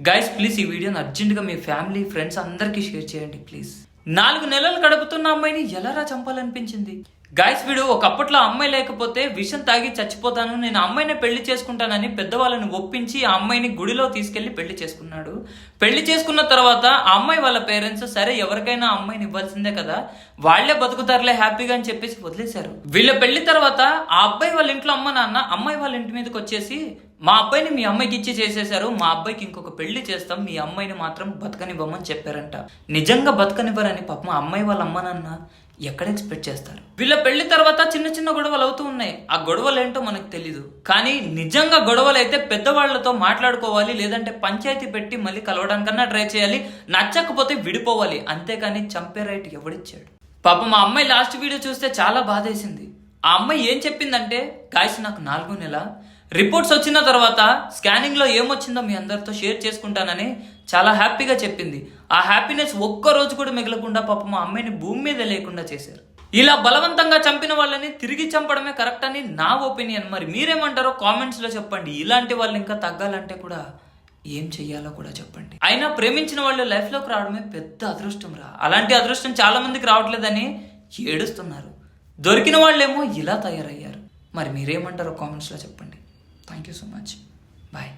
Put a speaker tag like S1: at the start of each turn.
S1: Guys please ఈ వీడియోని అర్జెంట్గా మీ ఫ్యామిలీ ఫ్రెండ్స్ అందరికీ షేర్ చేయండి ప్లీజ్. 4 నెలలు గడుపుతున్న అమ్మాయిని ఎలారా చంపాలనిపించింది? గాయస్ వీడు ఒకప్పట్లో అమ్మాయి లేకపోతే విషం తాగి చచ్చిపోతాను, నేను అమ్మాయిని పెళ్లి చేసుకుంటానని పెద్దవాళ్ళని ఒప్పించి ఆ అమ్మాయిని గుడిలో తీసుకెళ్లి పెళ్లి చేసుకున్నాడు. పెళ్లి చేసుకున్న తర్వాత ఆ అమ్మాయి వాళ్ళ పేరెంట్స్ సరే ఎవరికైనా అమ్మాయిని ఇవ్వాల్సిందే కదా, వాళ్లే బతుకుతారులే హ్యాపీగా అని చెప్పేసి వదిలేశారు. వీళ్ళ పెళ్లి తర్వాత ఆ అబ్బాయి వాళ్ళ ఇంట్లో అమ్మ నాన్న అమ్మాయి వాళ్ళ ఇంటి మీదకి వచ్చేసి మా అబ్బాయిని మీ అమ్మాయికి ఇచ్చి చేసేశారు, మా అబ్బాయికి ఇంకొక పెళ్లి చేస్తాం, మీ అమ్మాయిని మాత్రం బతకనివ్వమని చెప్పారంట. నిజంగా బతకనివ్వరని పాపం అమ్మాయి వాళ్ళ అమ్మ నాన్న ఎక్కడ ఎక్స్పెక్ట్ చేస్తారు? వీళ్ళ పెళ్లి తర్వాత చిన్న చిన్న గొడవలు అవుతూ ఉన్నాయి. ఆ గొడవలు ఏంటో మనకు తెలీదు, కానీ నిజంగా గొడవలు అయితే పెద్దవాళ్లతో మాట్లాడుకోవాలి, లేదంటే పంచాయతీ పెట్టి మళ్ళీ కలవడానికన్నా ట్రై చేయాలి, నచ్చకపోతే విడిపోవాలి, అంతేకాని చంపే రైట్ ఎవడిచ్చాడు? పాపం మా అమ్మాయి లాస్ట్ వీడియో చూస్తే చాలా బాధేసింది. ఆ అమ్మాయి ఏం చెప్పిందంటే, గాయస్ నాకు 4వ నెల రిపోర్ట్స్ వచ్చిన తర్వాత స్కానింగ్ లో ఏమొచ్చిందో మీ అందరితో షేర్ చేసుకుంటానని చాలా హ్యాపీగా చెప్పింది. ఆ హ్యాపీనెస్ ఒక్క రోజు కూడా మిగలకుండా పాపం మా అమ్మాయిని భూమి మీద లేకుండా చేశారు. ఇలా బలవంతంగా చంపిన వాళ్ళని తిరిగి చంపడమే కరెక్ట్ అని నా ఒపీనియన్. మరి మీరేమంటారో కామెంట్స్ లో చెప్పండి. ఇలాంటి వాళ్ళు ఇంకా తగ్గాలంటే కూడా ఏం చెయ్యాలో కూడా చెప్పండి. అయినా ప్రేమించిన వాళ్ళు లైఫ్ లోకి రావడమే పెద్ద అదృష్టం రా, అలాంటి అదృష్టం చాలా మందికి రావట్లేదని ఏడుస్తున్నారు. దొరికిన వాళ్ళేమో ఇలా తయారయ్యారు. మరి మీరేమంటారో కామెంట్స్ లో చెప్పండి. Thank you so much. Bye.